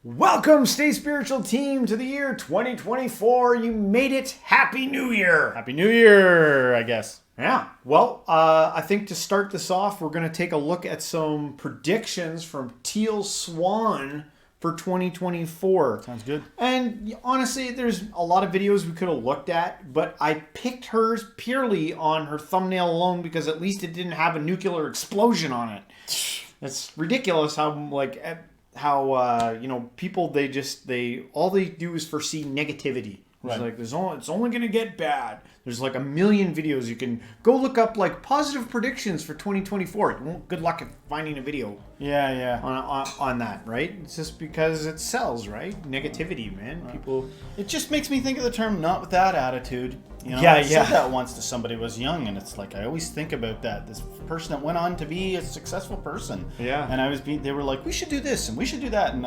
Welcome, Stay Spiritual team, to the year 2024. You made it. Happy New Year. Happy New Year, I guess. Yeah. Well, I think to start this off, we're going to take a look at some predictions from Teal Swan for 2024. Sounds good. And honestly, there's a lot of videos we could have looked at, but I picked hers purely on her thumbnail alone because at least it didn't have a nuclear explosion on it. It's ridiculous how people all they do is foresee negativity. It's like it's only going to get bad. There's like a million videos you can go look up, like positive predictions for 2024. Good luck at finding a video. Yeah. On that, right? It's just because it sells, right? Negativity, man. People. It just makes me think of the term "not with that attitude." I said that once to somebody who was young, and it's like I always think about that. This person that went on to be a successful person. Yeah. And they were like, "We should do this and we should do that," and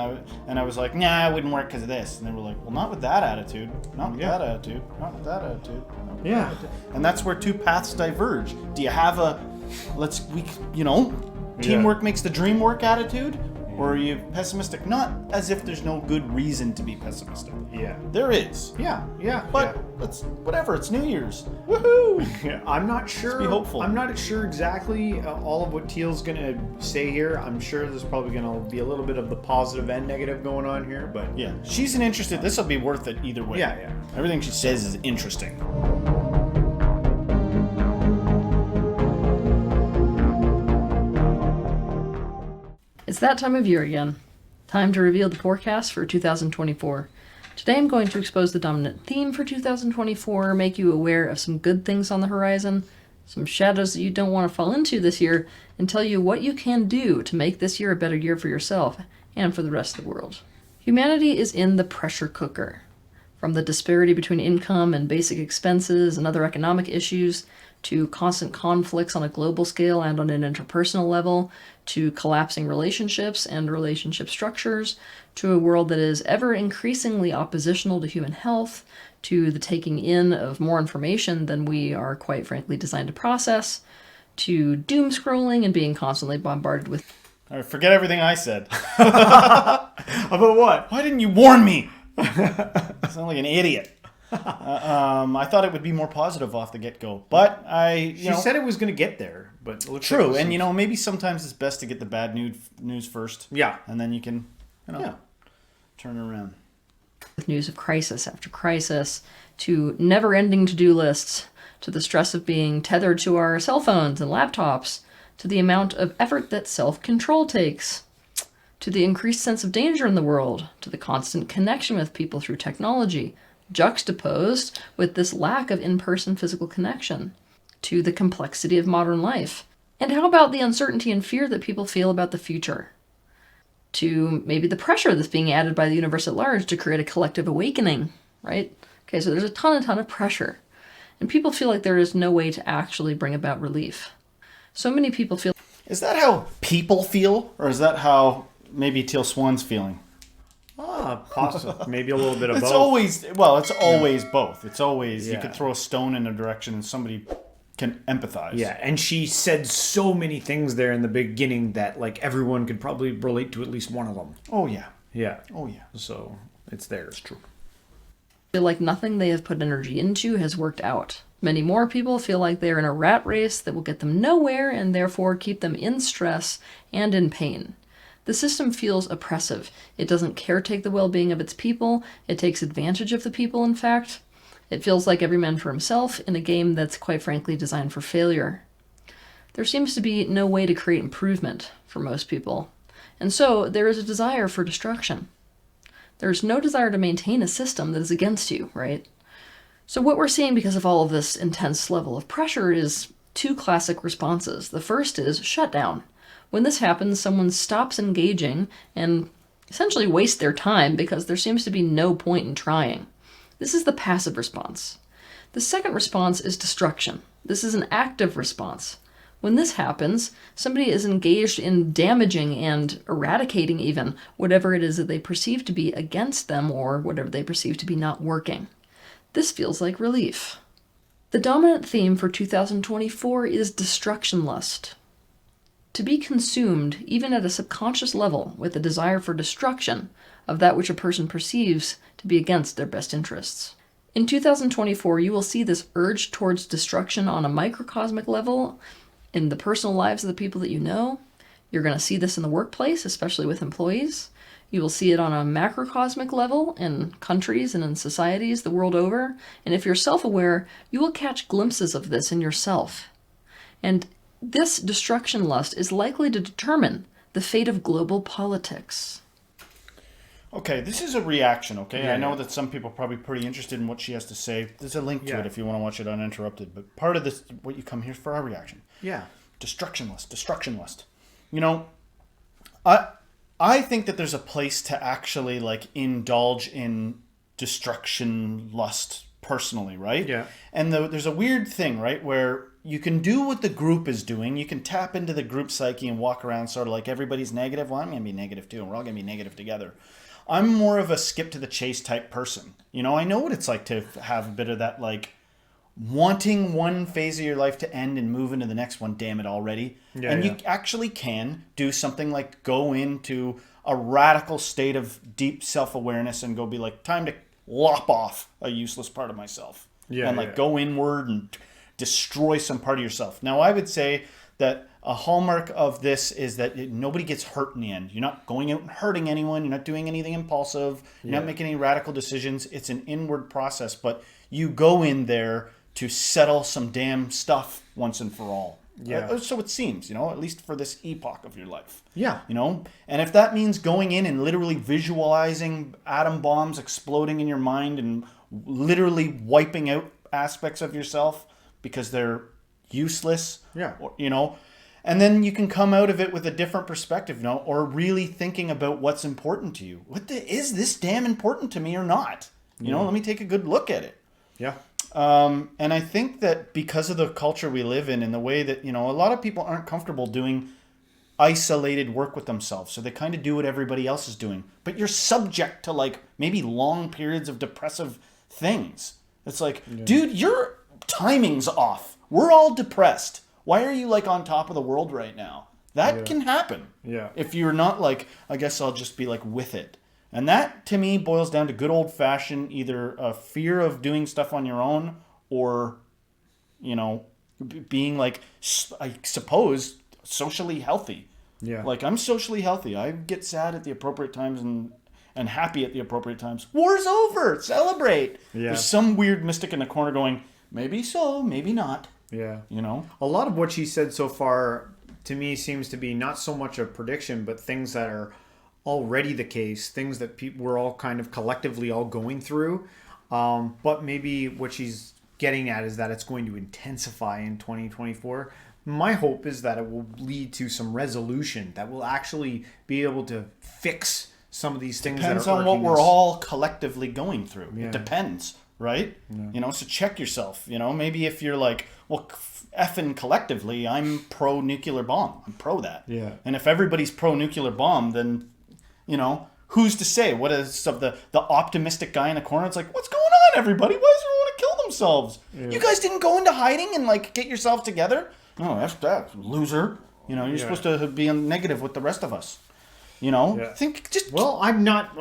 I was like, "Nah, it wouldn't work because of this." And they were like, "Well, not with that attitude. Not with that attitude. Not with that attitude." Yeah. And that's where two paths diverge. Do you have teamwork makes the dream work attitude? Or are you pessimistic? Not as if there's no good reason to be pessimistic. Yeah. There is. Yeah. But it's whatever. It's New Year's. Woohoo! Yeah, I'm not sure. Let's be hopeful. I'm not sure exactly all of what Teal's going to say here. I'm sure there's probably going to be a little bit of the positive and negative going on here. But yeah, she's an interested. This will be worth it either way. Yeah. Everything she says is interesting. It's that time of year again. Time to reveal the forecast for 2024. Today I'm going to expose the dominant theme for 2024, make you aware of some good things on the horizon, some shadows that you don't want to fall into this year, and tell you what you can do to make this year a better year for yourself and for the rest of the world. Humanity is in the pressure cooker. From the disparity between income and basic expenses and other economic issues, to constant conflicts on a global scale and on an interpersonal level, to collapsing relationships and relationship structures, to a world that is ever increasingly oppositional to human health, to the taking in of more information than we are quite frankly designed to process, to doom scrolling and being constantly bombarded with... All right, forget everything I said. About what? Why didn't you warn me? I sound like an idiot. I thought it would be more positive off the get-go, but She said it was going to get there, but it looks true. like And maybe sometimes it's best to get the bad news first. Yeah, and then you can, turn around. With news of crisis after crisis, to never-ending to-do lists, to the stress of being tethered to our cell phones and laptops, to the amount of effort that self-control takes, to the increased sense of danger in the world, to the constant connection with people through technology, juxtaposed with this lack of in-person physical connection, to the complexity of modern life. And how about the uncertainty and fear that people feel about the future? To maybe the pressure that's being added by the universe at large to create a collective awakening, right? Okay, so there's a ton of pressure. And people feel like there is no way to actually bring about relief. So many people feel... Is that how people feel? Or is that how maybe Teal Swan's feeling? Possible. Maybe a little bit of it's both. It's always both. It's always, you could throw a stone in a direction and somebody can empathize. Yeah, and she said so many things there in the beginning that like everyone could probably relate to at least one of them. Oh, yeah. Yeah. Oh, yeah. So it's there. It's true. Feel like nothing they have put energy into has worked out. Many more people feel like they're in a rat race that will get them nowhere and therefore keep them in stress and in pain. The system feels oppressive. It doesn't caretake the well-being of its people. It takes advantage of the people, in fact. It feels like every man for himself in a game that's quite frankly designed for failure. There seems to be no way to create improvement for most people. And so there is a desire for destruction. There's no desire to maintain a system that is against you, right? So what we're seeing because of all of this intense level of pressure is two classic responses. The first is shutdown. When this happens, someone stops engaging and essentially wastes their time because there seems to be no point in trying. This is the passive response. The second response is destruction. This is an active response. When this happens, somebody is engaged in damaging and eradicating even whatever it is that they perceive to be against them or whatever they perceive to be not working. This feels like relief. The dominant theme for 2024 is destruction lust. to be consumed, even at a subconscious level, with the desire for destruction of that which a person perceives to be against their best interests. In 2024, you will see this urge towards destruction on a microcosmic level in the personal lives of the people that you know. You're going to see this in the workplace, especially with employees. You will see it on a macrocosmic level in countries and in societies the world over. And if you're self-aware, you will catch glimpses of this in yourself. And this destruction lust is likely to determine the fate of global politics. Okay, this is a reaction, okay? Yeah, I know that some people are probably pretty interested in what she has to say. There's a link to it if you want to watch it uninterrupted. But part of this, what you come here for, our reaction. Yeah. Destruction lust. You know, I think that there's a place to actually, like, indulge in destruction lust personally, right? Yeah. And there's a weird thing, right, where you can do what the group is doing. You can tap into the group psyche and walk around sort of like everybody's negative. Well, I'm going to be negative too, and we're all going to be negative together. I'm more of a skip to the chase type person. You know, I know what it's like to have a bit of that, like, wanting one phase of your life to end and move into the next one, damn it already. Yeah, and yeah. you actually can do something like go into a radical state of deep self-awareness and go be like, time to lop off a useless part of myself. Yeah, and like yeah. go inward and destroy some part of yourself. Now, I would say that a hallmark of this is that nobody gets hurt in the end. You're not going out and hurting anyone. You're not doing anything impulsive. You're not making any radical decisions. It's an inward process, but you go in there to settle some damn stuff once and for all. Yeah. So it seems, you know, at least for this epoch of your life. Yeah. You know, and if that means going in and literally visualizing atom bombs exploding in your mind and literally wiping out aspects of yourself because they're useless, or, you know, and then you can come out of it with a different perspective, you know, or really thinking about what's important to you. Is this damn important to me or not? You know, let me take a good look at it. Yeah. And I think that because of the culture we live in and the way that, you know, a lot of people aren't comfortable doing isolated work with themselves. So they kind of do what everybody else is doing. But you're subject to, like, maybe long periods of depressive things. It's like, dude, your timing's off. We're all depressed. Why are you, like, on top of the world right now? That can happen. Yeah. If you're not like, I guess I'll just be like with it. And that, to me, boils down to good old-fashioned either a fear of doing stuff on your own or, you know, being, like, I suppose, socially healthy. Yeah. Like, I'm socially healthy. I get sad at the appropriate times and happy at the appropriate times. War's over. Celebrate. Yeah. There's some weird mystic in the corner going, maybe so, maybe not. Yeah. You know? A lot of what she said so far, to me, seems to be not so much a prediction, but things that are already the case, things that we're all kind of collectively all going through. But maybe what she's getting at is that it's going to intensify in 2024. My hope is that it will lead to some resolution, that we'll actually be able to fix some of these things. Depends that are on what irking we're us. all collectively going through. Yeah. It depends, right? Yeah. You know, so check yourself. You know, maybe if you're like, well, effing collectively, I'm pro-nuclear bomb. I'm pro that. Yeah. And if everybody's pro-nuclear bomb, then, you know, who's to say? What is of the optimistic guy in the corner? It's like, what's going on, everybody? Why does everyone want to kill themselves? Yeah. You guys didn't go into hiding and, like, get yourselves together? No, that's that, loser. You know, you're supposed to be negative with the rest of us. You know, think just. Well, I'm not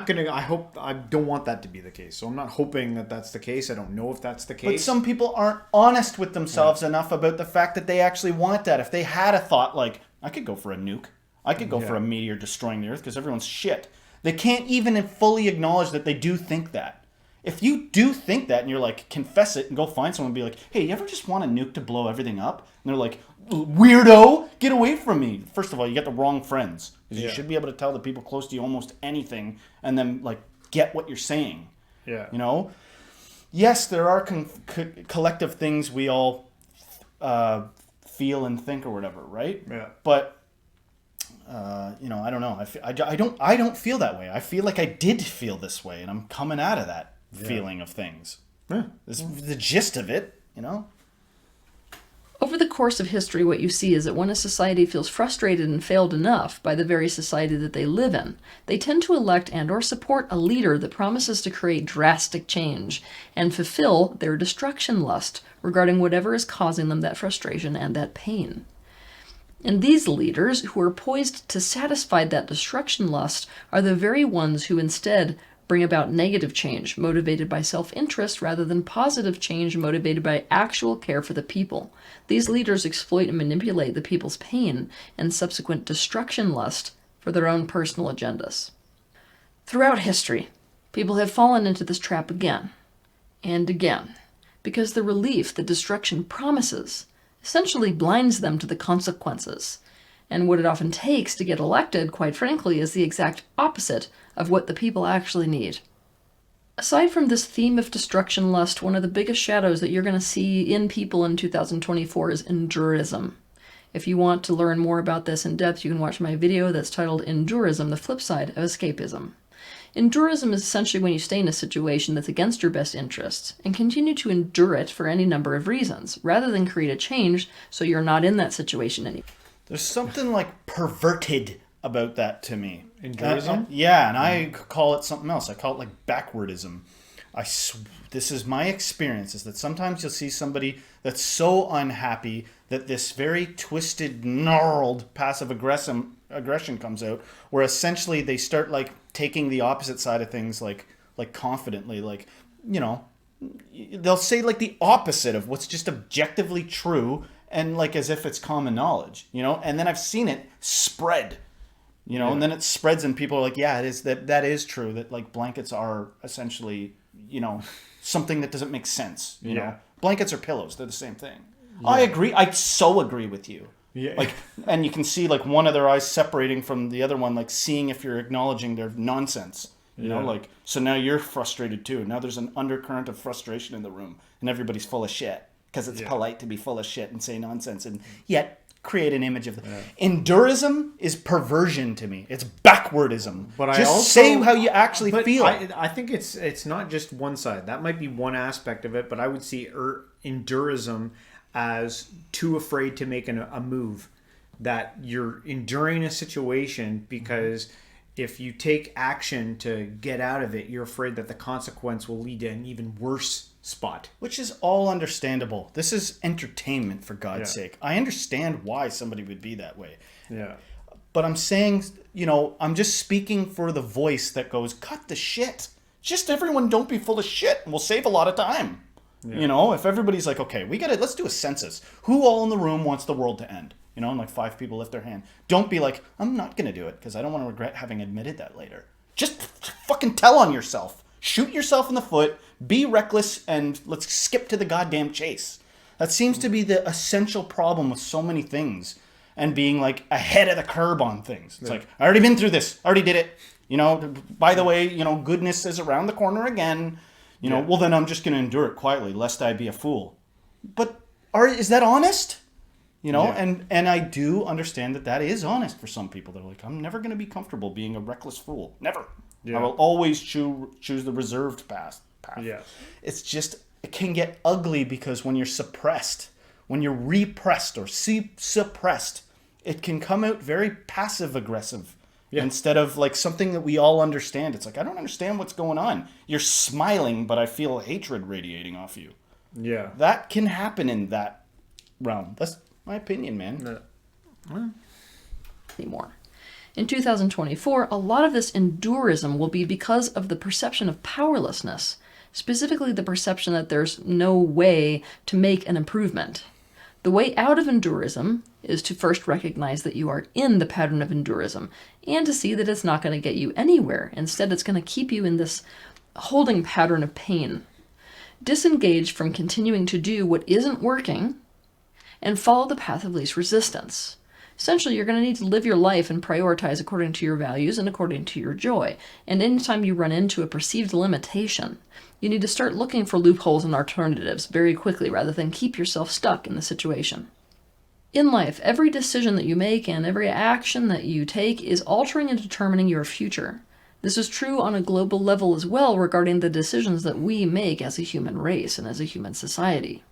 gonna. I don't want that to be the case. So I'm not hoping that that's the case. I don't know if that's the case. But some people aren't honest with themselves enough about the fact that they actually want that. If they had a thought like, I could go for a nuke, I could go for a meteor destroying the Earth because everyone's shit. They can't even fully acknowledge that they do think that. If you do think that and you're like, confess it and go find someone and be like, hey, you ever just want a nuke to blow everything up? And they're like, weirdo, get away from me. First of all, you got the wrong friends. Because you should be able to tell the people close to you almost anything and then, like, get what you're saying. Yeah. You know? Yes, there are collective things we all feel and think or whatever, right? Yeah. But, you know, I don't know. I don't feel that way. I feel like I did feel this way, and I'm coming out of that feeling of things. Yeah. This is the gist of it, you know? Over the course of history, what you see is that when a society feels frustrated and failed enough by the very society that they live in, they tend to elect and or support a leader that promises to create drastic change and fulfill their destruction lust regarding whatever is causing them that frustration and that pain. And these leaders, who are poised to satisfy that destruction lust, are the very ones who instead bring about negative change motivated by self-interest rather than positive change motivated by actual care for the people. These leaders exploit and manipulate the people's pain and subsequent destruction lust for their own personal agendas. Throughout history, people have fallen into this trap again and again, because the relief that destruction promises essentially blinds them to the consequences. And what it often takes to get elected, quite frankly, is the exact opposite of what the people actually need. Aside from this theme of destruction lust, one of the biggest shadows that you're going to see in people in 2024 is endurism. If you want to learn more about this in depth, you can watch my video that's titled Endurism, the Flip Side of Escapism. Endurism is essentially when you stay in a situation that's against your best interests and continue to endure it for any number of reasons, rather than create a change so you're not in that situation anymore. There's something like perverted about that to me. Endurism? Yeah, and I call it something else. I call it like backwardism. This is my experience, is that sometimes you'll see somebody that's so unhappy that this very twisted, gnarled passive aggression comes out, where essentially they start like taking the opposite side of things like confidently, like, you know, they'll say like the opposite of what's just objectively true, and like as if it's common knowledge, you know. And then I've seen it spread, you know, and then it spreads and people are like, yeah, it is, that is true, that like blankets are essentially, you know, something that doesn't make sense, you know. Blankets are pillows, they're the same thing. I agree. I so agree with you. Yeah. Like, and you can see like one of their eyes separating from the other one, like seeing if you're acknowledging their nonsense. You know, like, so now you're frustrated too. Now there's an undercurrent of frustration in the room, and everybody's full of shit because it's polite to be full of shit and say nonsense, and yet create an image of endurism is perversion to me. It's backwardism. But just I also say how you actually feel. I think it's not just one side. That might be one aspect of it, but I would see endurism as too afraid to make a move, that you're enduring a situation because if you take action to get out of it, you're afraid that the consequence will lead to an even worse spot. Which is all understandable. This is entertainment, for God's sake. I understand why somebody would be that way. Yeah. But I'm saying, you know, I'm just speaking for the voice that goes, cut the shit. Just everyone don't be full of shit, and we'll save a lot of time. Yeah. You know, if everybody's like, okay, let's do a census. Who all in the room wants the world to end? You know, and like 5 people lift their hand. Don't be like, I'm not going to do it because I don't want to regret having admitted that later. Just fucking tell on yourself. Shoot yourself in the foot. Be reckless, and let's skip to the goddamn chase. That seems to be the essential problem with so many things, and being like ahead of the curb on things. It's like, I already been through this. I already did it. You know, by the way, you know, goodness is around the corner again. You know, well, then I'm just going to endure it quietly, lest I be a fool. But is that honest? You know, and I do understand that is honest for some people. They're like, I'm never going to be comfortable being a reckless fool. Never. Yeah. I will always choose the reserved path. Yeah. It's just, it can get ugly because when you're suppressed, when you're repressed or suppressed, it can come out very passive aggressive. Yeah. Instead of like something that we all understand. It's like, I don't understand what's going on. You're smiling, but I feel hatred radiating off you. Yeah. That can happen in that realm. That's my opinion, man. Anymore. In 2024, a lot of this endurism will be because of the perception of powerlessness, specifically the perception that there's no way to make an improvement. The way out of endurism is to first recognize that you are in the pattern of endurism and to see that it's not going to get you anywhere. Instead, it's going to keep you in this holding pattern of pain. Disengage from continuing to do what isn't working and follow the path of least resistance. Essentially, you're going to need to live your life and prioritize according to your values and according to your joy. And anytime you run into a perceived limitation, you need to start looking for loopholes and alternatives very quickly rather than keep yourself stuck in the situation. In life, every decision that you make and every action that you take is altering and determining your future. This is true on a global level as well regarding the decisions that we make as a human race and as a human society.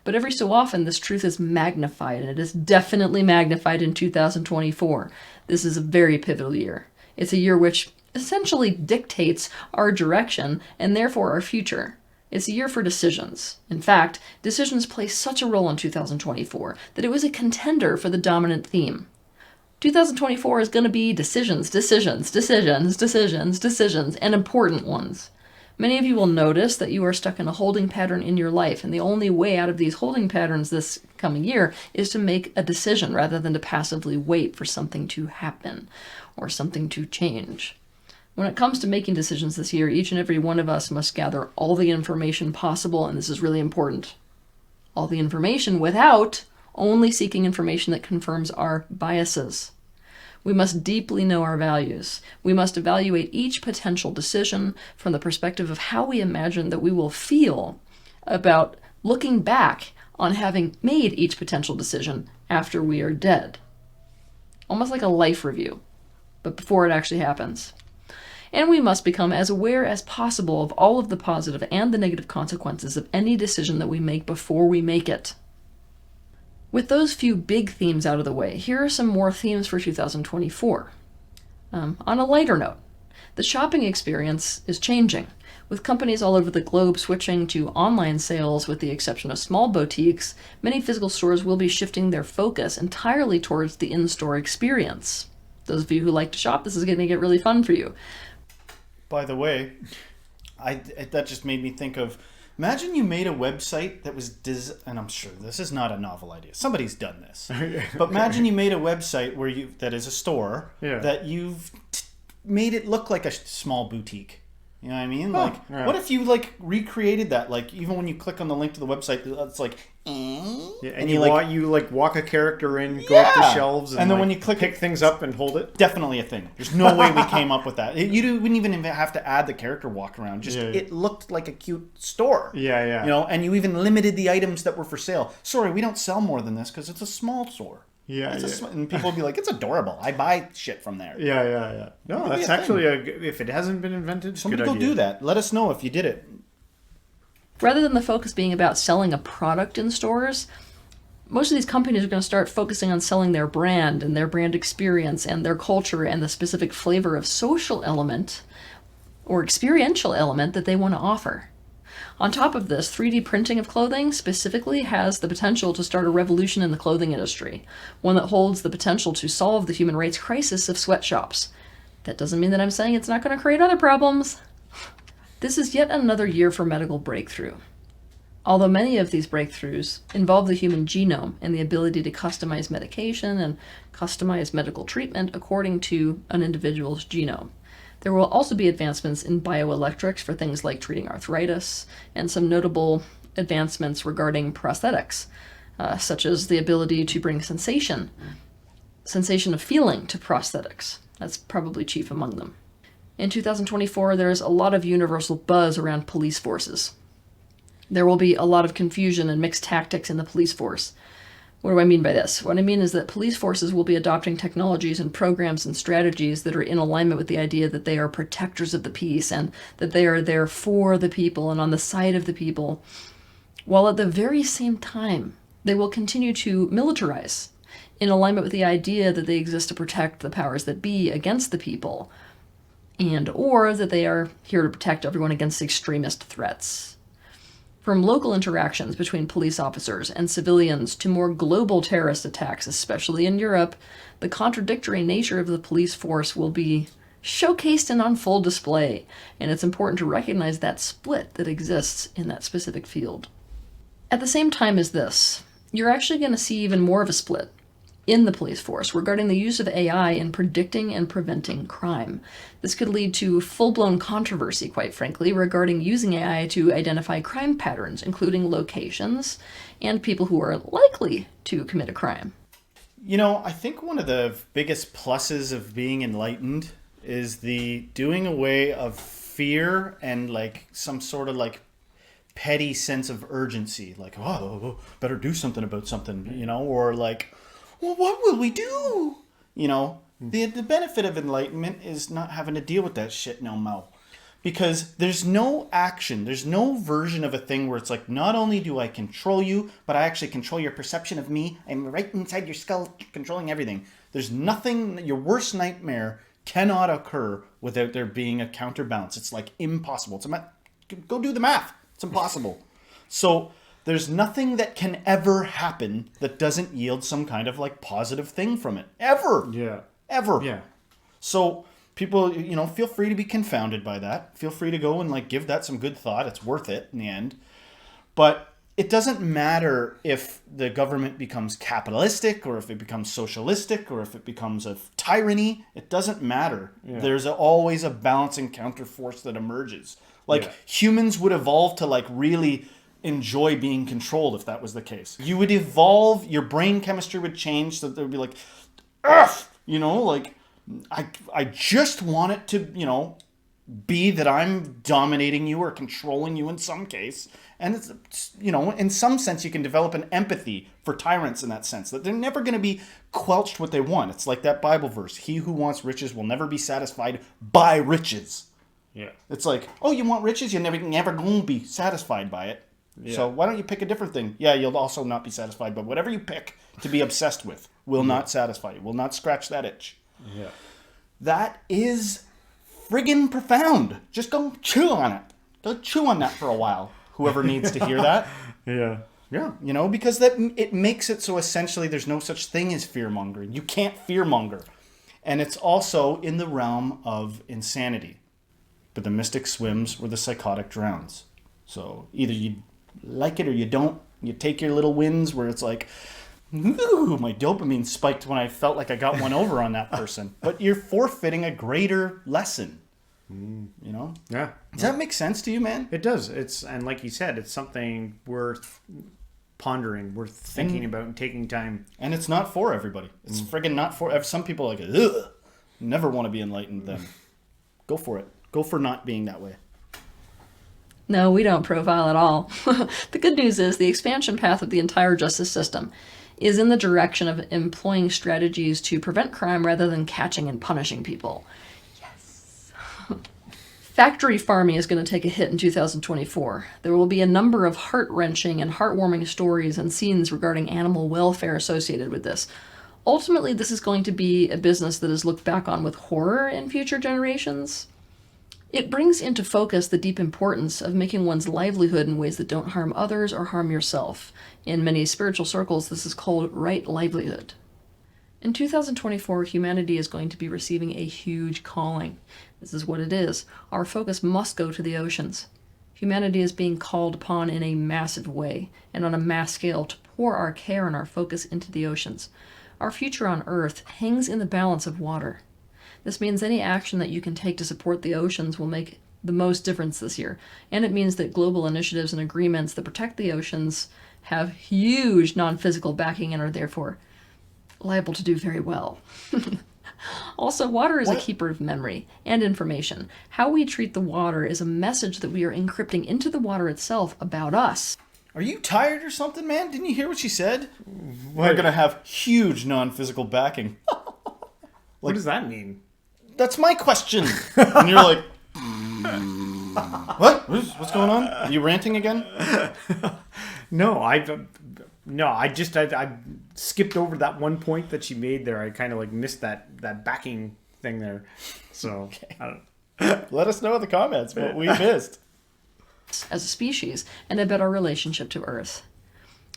But every so often, this truth is magnified, and it is definitely magnified in 2024. This is a very pivotal year. It's a year which essentially dictates our direction and therefore our future. It's a year for decisions. In fact, decisions play such a role in 2024 that it was a contender for the dominant theme. 2024 is going to be decisions, decisions, decisions, decisions, decisions, and important ones. Many of you will notice that you are stuck in a holding pattern in your life, and the only way out of these holding patterns this coming year is to make a decision rather than to passively wait for something to happen or something to change. When it comes to making decisions this year, each and every one of us must gather all the information possible, and this is really important. All the information without only seeking information that confirms our biases. We must deeply know our values. We must evaluate each potential decision from the perspective of how we imagine that we will feel about looking back on having made each potential decision after we are dead. Almost like a life review, but before it actually happens. And we must become as aware as possible of all of the positive and the negative consequences of any decision that we make before we make it. With those few big themes out of the way, here are some more themes for 2024. On a lighter note, the shopping experience is changing, with companies all over the globe switching to online sales with the exception of small boutiques. Many physical stores will be shifting their focus entirely towards the in-store experience. Those of you who like to shop, this is going to get really fun for you. By the way, that just made me think of, imagine you made a website that was, and I'm sure this is not a novel idea. Somebody's done this. But imagine you made a website that is a store, that you've made it look like a small boutique. You know what I mean? What if you recreated that? Like, even when you click on the link to the website, it's like, and you walk a character in, go up the shelves, and then when you pick things up and hold it. Definitely a thing. There's no way we came up with that. You wouldn't even have to add the character walk around. It looked like a cute store. Yeah. You know, and you even limited the items that were for sale. Sorry, we don't sell more than this because it's a small store. And people will be like, it's adorable. I buy shit from there. Yeah. No, that's actually if it hasn't been invented, somebody go do that. Let us know if you did it. Rather than the focus being about selling a product in stores, most of these companies are going to start focusing on selling their brand and their brand experience and their culture and the specific flavor of social element or experiential element that they want to offer. On top of this, 3D printing of clothing specifically has the potential to start a revolution in the clothing industry, one that holds the potential to solve the human rights crisis of sweatshops. That doesn't mean that I'm saying it's not going to create other problems. This is yet another year for medical breakthrough. Although many of these breakthroughs involve the human genome and the ability to customize medication and customize medical treatment according to an individual's genome. There will also be advancements in bioelectrics for things like treating arthritis, and some notable advancements regarding prosthetics, such as the ability to bring sensation of feeling to prosthetics. That's probably chief among them. In 2024, there's a lot of universal buzz around police forces. There will be a lot of confusion and mixed tactics in the police force. What do I mean by this? What I mean is that police forces will be adopting technologies and programs and strategies that are in alignment with the idea that they are protectors of the peace and that they are there for the people and on the side of the people, while at the very same time, they will continue to militarize in alignment with the idea that they exist to protect the powers that be against the people, and or that they are here to protect everyone against extremist threats. From local interactions between police officers and civilians to more global terrorist attacks, especially in Europe, the contradictory nature of the police force will be showcased and on full display, and it's important to recognize that split that exists in that specific field. At the same time as this, you're actually going to see even more of a split in the police force regarding the use of AI in predicting and preventing crime. This could lead to full-blown controversy, quite frankly, regarding using AI to identify crime patterns, including locations and people who are likely to commit a crime. You know, I think one of the biggest pluses of being enlightened is the doing away of fear and some sort of petty sense of urgency. Better do something about something, or well, what will we do? The benefit of enlightenment is not having to deal with that shit no more. Because there's no action, there's no version of a thing where it's not only do I control you, but I actually control your perception of me. I'm right inside your skull, controlling everything. There's nothing, your worst nightmare cannot occur without there being a counterbalance. It's impossible. Go do the math. It's impossible. So there's nothing that can ever happen that doesn't yield some kind of like positive thing from it. Ever. Yeah. Ever. Yeah. So people, feel free to be confounded by that. Feel free to go and like give that some good thought. It's worth it in the end. But it doesn't matter if the government becomes capitalistic or if it becomes socialistic or if it becomes a tyranny. It doesn't matter. Yeah. There's always a balancing counterforce that emerges. Like humans would evolve to like really enjoy being controlled if that was the case. You would evolve, your brain chemistry would change so there would be like, like I just want it to, be that I'm dominating you or controlling you in some case. And it's, in some sense you can develop an empathy for tyrants in that sense, that they're never going to be quelched what they want. It's like that Bible verse, he who wants riches will never be satisfied by riches. Yeah. It's like, oh, you want riches? You're never going to be satisfied by it. Yeah. So why don't you pick a different thing? Yeah, you'll also not be satisfied, but whatever you pick to be obsessed with will not satisfy you, will not scratch that itch. Yeah. That is friggin' profound. Just go chew on it. Go chew on that for a while. Whoever needs to hear that. Yeah. Yeah. Because it makes it so essentially there's no such thing as fear-mongering. You can't fear-monger. And it's also in the realm of insanity. But the mystic swims where the psychotic drowns. So either you like it or you don't. You take your little wins where it's like, ooh, my dopamine spiked when I felt like I got one over on that person. But you're forfeiting a greater lesson. Yeah. Does that make sense to you, man? It does. And like you said, it's something worth pondering, worth thinking about and taking time. And it's not for everybody. It's friggin' not for... Some people are like, ugh, never want to be enlightened then. Go for it. Go for not being that way. No, we don't profile at all. The good news is the expansion path of the entire justice system is in the direction of employing strategies to prevent crime rather than catching and punishing people. Yes. Factory farming is going to take a hit in 2024. There will be a number of heart-wrenching and heartwarming stories and scenes regarding animal welfare associated with this. Ultimately, this is going to be a business that is looked back on with horror in future generations. It brings into focus the deep importance of making one's livelihood in ways that don't harm others or harm yourself. In many spiritual circles, this is called right livelihood. In 2024, humanity is going to be receiving a huge calling. This is what it is. Our focus must go to the oceans. Humanity is being called upon in a massive way, and on a mass scale, to pour our care and our focus into the oceans. Our future on Earth hangs in the balance of water. This means any action that you can take to support the oceans will make the most difference this year. And it means that global initiatives and agreements that protect the oceans have huge non-physical backing and are therefore liable to do very well. Also, water is a keeper of memory and information. How we treat the water is a message that we are encrypting into the water itself about us. Are you tired or something, man? Didn't you hear what she said? We're going to have huge non-physical backing. What does that mean? That's my question. And you're like, what? What's going on? Are you ranting again? No, I skipped over that one point that she made there. I kind of like missed that backing thing there. So okay. I don't... Let us know in the comments what we missed. As a species, and about our relationship to Earth.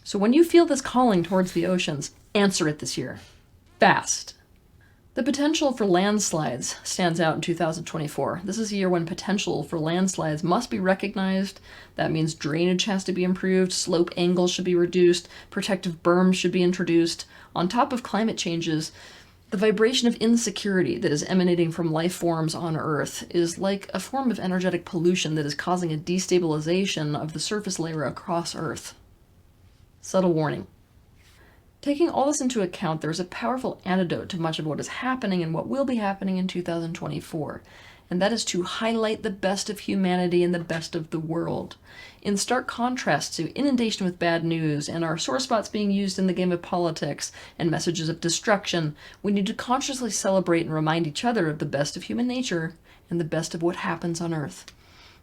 So when you feel this calling towards the oceans, answer it this year. Fast. The potential for landslides stands out in 2024. This is a year when potential for landslides must be recognized. That means drainage has to be improved, slope angles should be reduced, protective berms should be introduced. On top of climate changes, the vibration of insecurity that is emanating from life forms on Earth is like a form of energetic pollution that is causing a destabilization of the surface layer across Earth. Subtle warning. Taking all this into account, there is a powerful antidote to much of what is happening and what will be happening in 2024, and that is to highlight the best of humanity and the best of the world. In stark contrast to inundation with bad news and our sore spots being used in the game of politics and messages of destruction, we need to consciously celebrate and remind each other of the best of human nature and the best of what happens on Earth.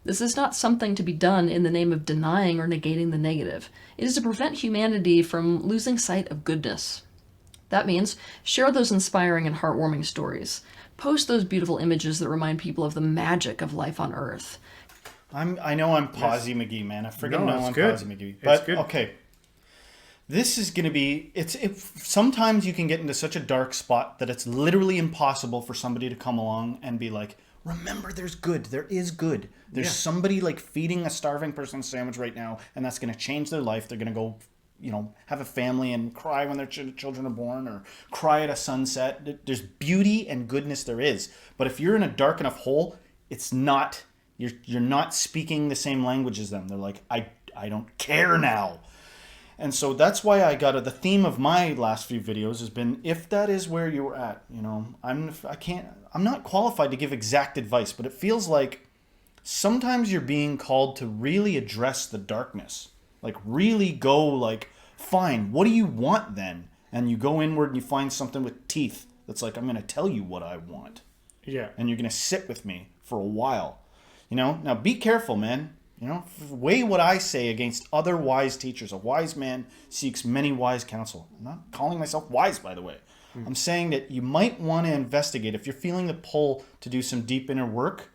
This is not something to be done in the name of denying or negating the negative. It is to prevent humanity from losing sight of goodness. That means share those inspiring and heartwarming stories. Post those beautiful images that remind people of the magic of life on Earth. I know I'm Posy McGee, man. I friggin' know I'm good. Posy McGee. But good. okay. This is going to be, sometimes you can get into such a dark spot that it's literally impossible for somebody to come along and be like, remember, there's good. There is good. There's somebody like feeding a starving person a sandwich right now, and that's going to change their life. They're going to go, have a family and cry when their children are born, or cry at a sunset. There's beauty and goodness, there is. But if you're in a dark enough hole, it's not, you're not speaking the same language as them. They're like, I don't care now. And so that's why the theme of my last few videos has been, if that is where you're at, I'm not qualified to give exact advice, but it feels like sometimes you're being called to really address the darkness. Like really go like, fine, what do you want then? And you go inward and you find something with teeth that's like, I'm going to tell you what I want. Yeah. And you're going to sit with me for a while. Now be careful, man. Weigh what I say against other wise teachers. A wise man seeks many wise counsel. I'm not calling myself wise, by the way. I'm saying that you might want to investigate. If you're feeling the pull to do some deep inner work,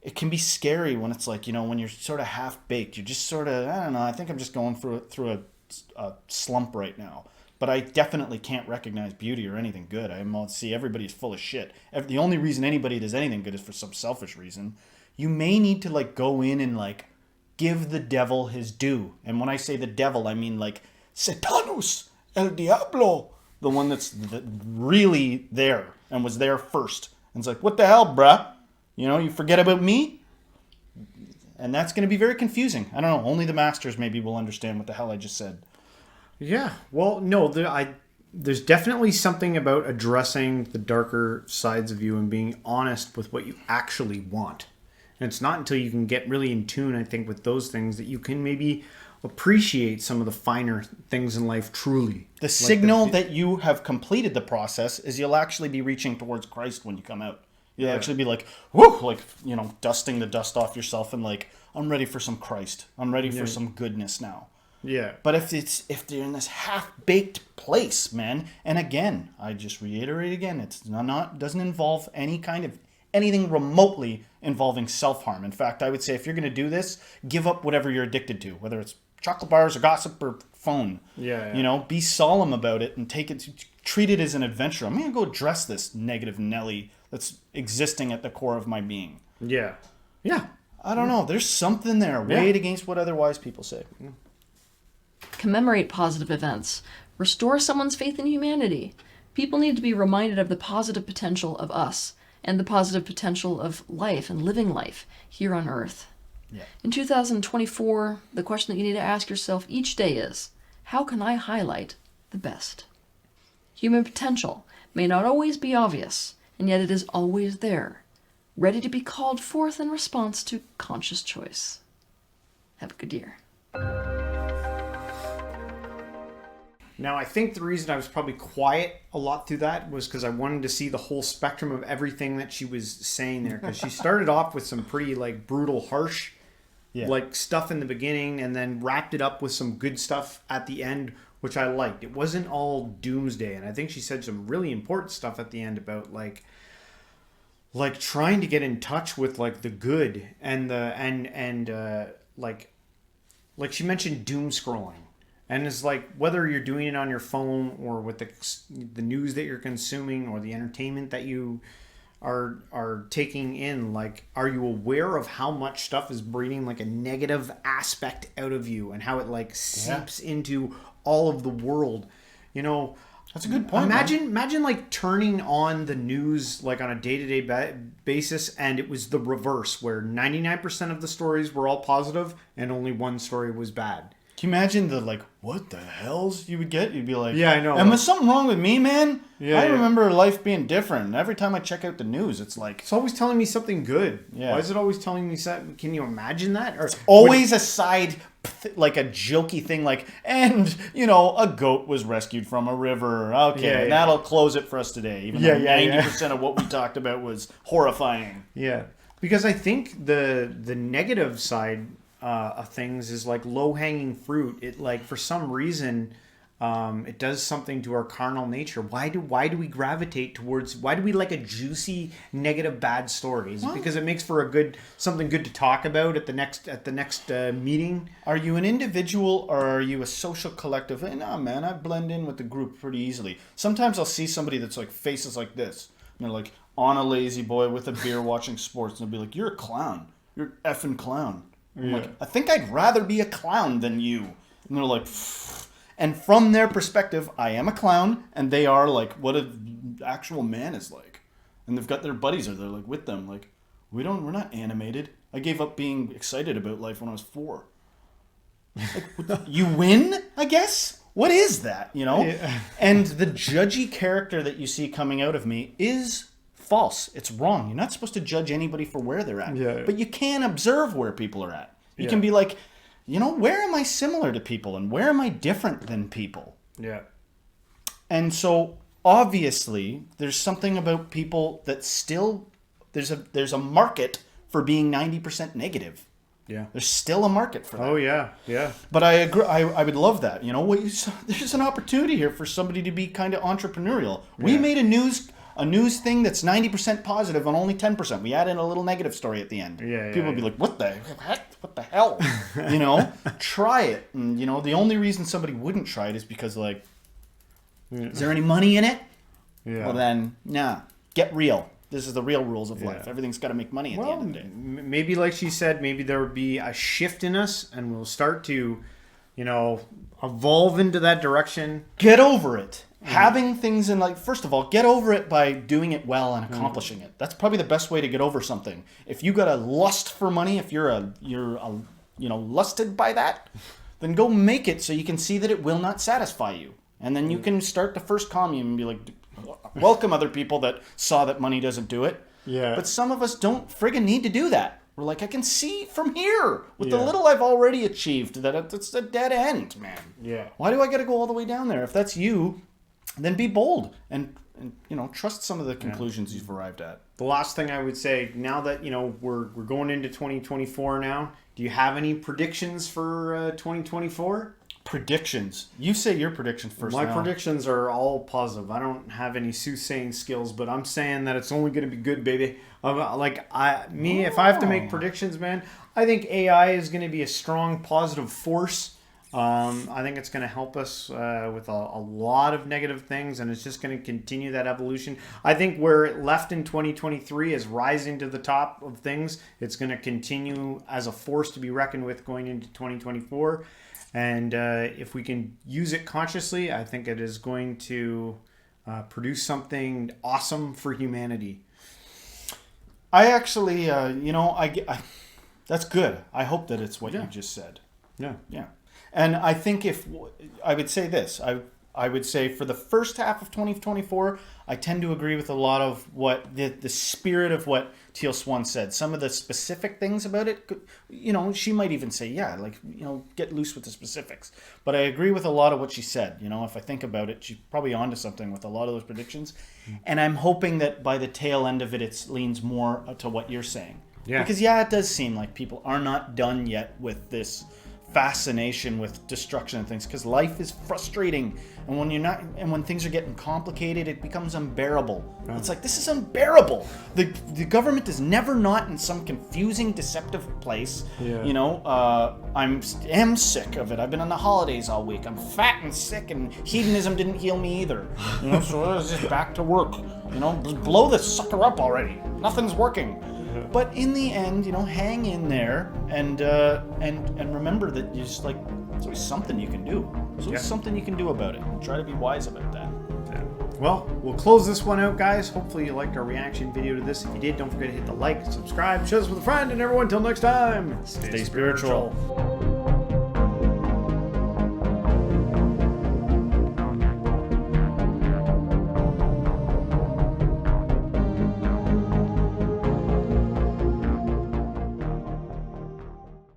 it can be scary when it's like, when you're sort of half-baked. You're just sort of, I don't know, I think I'm just going through a slump right now. But I definitely can't recognize beauty or anything good. I see everybody's full of shit. The only reason anybody does anything good is for some selfish reason. You may need to like go in and like give the devil his due. And when I say the devil, I mean like Satanus, el diablo, the one that's really there and was there first. And it's like, what the hell, bruh? You forget about me? And that's going to be very confusing. I don't know. Only the masters maybe will understand what the hell I just said. Yeah. Well, no, there's definitely something about addressing the darker sides of you and being honest with what you actually want. And it's not until you can get really in tune, I think, with those things that you can maybe appreciate some of the finer things in life truly. The signal that you have completed the process is you'll actually be reaching towards Christ when you come out. You'll actually be like, whoo, like, dusting the dust off yourself and like, I'm ready for some Christ. I'm ready for some goodness now. Yeah. But if they're in this half-baked place, man, and again, I just reiterate again, it's doesn't involve anything remotely involving self-harm. In fact, I would say if you're going to do this, give up whatever you're addicted to, whether it's chocolate bars or gossip or phone. Yeah. Be solemn about it and treat it as an adventure. I'm going to go address this negative Nelly that's existing at the core of my being. Yeah. Yeah. I don't know. There's something there. Weigh it against what other wise people say. Commemorate positive events. Restore someone's faith in humanity. People need to be reminded of the positive potential of us and the positive potential of life and living life here on Earth. Yeah. In 2024, the question that you need to ask yourself each day is, how can I highlight the best? Human potential may not always be obvious, and yet it is always there, ready to be called forth in response to conscious choice. Have a good year. Now, I think the reason I was probably quiet a lot through that was because I wanted to see the whole spectrum of everything that she was saying there. Because she started off with some pretty like brutal, harsh like stuff in the beginning, and then wrapped it up with some good stuff at the end, which I liked. It wasn't all doomsday, and I think she said some really important stuff at the end about like trying to get in touch with like the good and the like she mentioned doom scrolling. And it's like, whether you're doing it on your phone or with the news that you're consuming or the entertainment that you are taking in, like, are you aware of how much stuff is breeding like a negative aspect out of you and how it like seeps into all of the world? That's a good point. Imagine like turning on the news like on a day-to-day basis, and it was the reverse, where 99% of the stories were all positive and only one story was bad. Can you imagine the like, what the hells you would get? You'd be like, yeah, I know. Am there something wrong with me, man? Yeah, I remember life being different. Every time I check out the news, it's like, it's always telling me something good. Yeah. Why is it always telling me something? Can you imagine that? Or always a side, like a jokey thing, like, and a goat was rescued from a river. Okay, that'll close it for us today. Even though 90% of what we talked about was horrifying. Yeah, because I think the negative side of things is like low-hanging fruit. It like, for some reason, It does something to our carnal nature. Why do we gravitate towards? Why do we like a juicy, negative, bad story? Is it because it makes for something good to talk about at the next meeting? Are you an individual or are you a social collective? Nah, man, I blend in with the group pretty easily. Sometimes I'll see somebody that's like faces like this, and they're like on a lazy boy with a beer watching sports, and they'll be like, "You're a clown. You're an effing clown." I'm like, I think I'd rather be a clown than you. And they're like. Pfft. And from their perspective, I am a clown, and they are like what an actual man is like. And they've got their buddies or they're like with them, like, we're not animated. I gave up being excited about life when I was 4. Like, you win, I guess? What is that, you know? Yeah. And the judgy character that you see coming out of me is false. It's wrong. You're not supposed to judge anybody for where they're at. Yeah. But you can observe where people are at. You can be like, you know, where am I similar to people and where am I different than people? Yeah. And so obviously there's something about people that still there's a market for being 90% negative. Yeah. There's still a market for that. Oh yeah. Yeah. But I agree, I would love that. You know, there's an opportunity here for somebody to be kind of entrepreneurial. Yeah. We made a news thing that's 90% positive and only 10%. We add in a little negative story at the end. People would be like, what the heck? What the hell? You know, try it. And, you know, the only reason somebody wouldn't try it is because, like, is there any money in it? Yeah. Well, then, nah, get real. This is the real rules of life. Everything's got to make money at the end of the day. Maybe, like she said, maybe there would be a shift in us and we'll start to, you know, evolve into that direction. Get over it. Having things in, like, first of all, get over it by doing it well and accomplishing it. That's probably the best way to get over something. If you got a lust for money, if you're lusted by that, then go make it so you can see that it will not satisfy you. And then you can start the first commune and be like, welcome other people that saw that money doesn't do it. Yeah. But some of us don't friggin' need to do that. We're like, I can see from here with the little I've already achieved that it's a dead end, man. Yeah. Why do I got to go all the way down there? If that's you, then be bold and you know, trust some of the conclusions you've arrived at. The last thing I would say, now that, you know, we're going into 2024 now, do you have any predictions for 2024? Predictions. You say your predictions first. My predictions are all positive. I don't have any soothsaying skills, but I'm saying that it's only going to be good, baby. If I have to make predictions, man, I think AI is going to be a strong positive force. I think it's going to help us with a lot of negative things, and it's just going to continue that evolution. I think where it left in 2023 is rising to the top of things. It's going to continue as a force to be reckoned with going into 2024. And if we can use it consciously, I think it is going to produce something awesome for humanity. I actually, that's good. I hope that it's what you just said. Yeah. Yeah. And I think if I would say this, I would say for the first half of 2024, I tend to agree with a lot of what the spirit of what Teal Swan said. Some of the specific things about it, you know, she might even say, get loose with the specifics. But I agree with a lot of what she said. You know, if I think about it, she's probably onto something with a lot of those predictions. And I'm hoping that by the tail end of it, it leans more to what you're saying. Yeah. Because, it does seem like people are not done yet with this fascination with destruction and things, because life is frustrating, and when things are getting complicated, it becomes unbearable. It's like, this is unbearable. The government is never not in some confusing, deceptive place. You know, am sick of it. I've been on the holidays all week. I'm fat and sick, and hedonism didn't heal me either. You know, so it's just back to work. You know, just blow this sucker up already. Nothing's working. But in the end, you know, hang in there and remember that you just, like, there's always something you can do. There's always something you can do about it. Try to be wise about that. Yeah. Well, we'll close this one out, guys. Hopefully you liked our reaction video to this. If you did, don't forget to hit the like, subscribe, share this with a friend, and everyone, until next time, stay spiritual.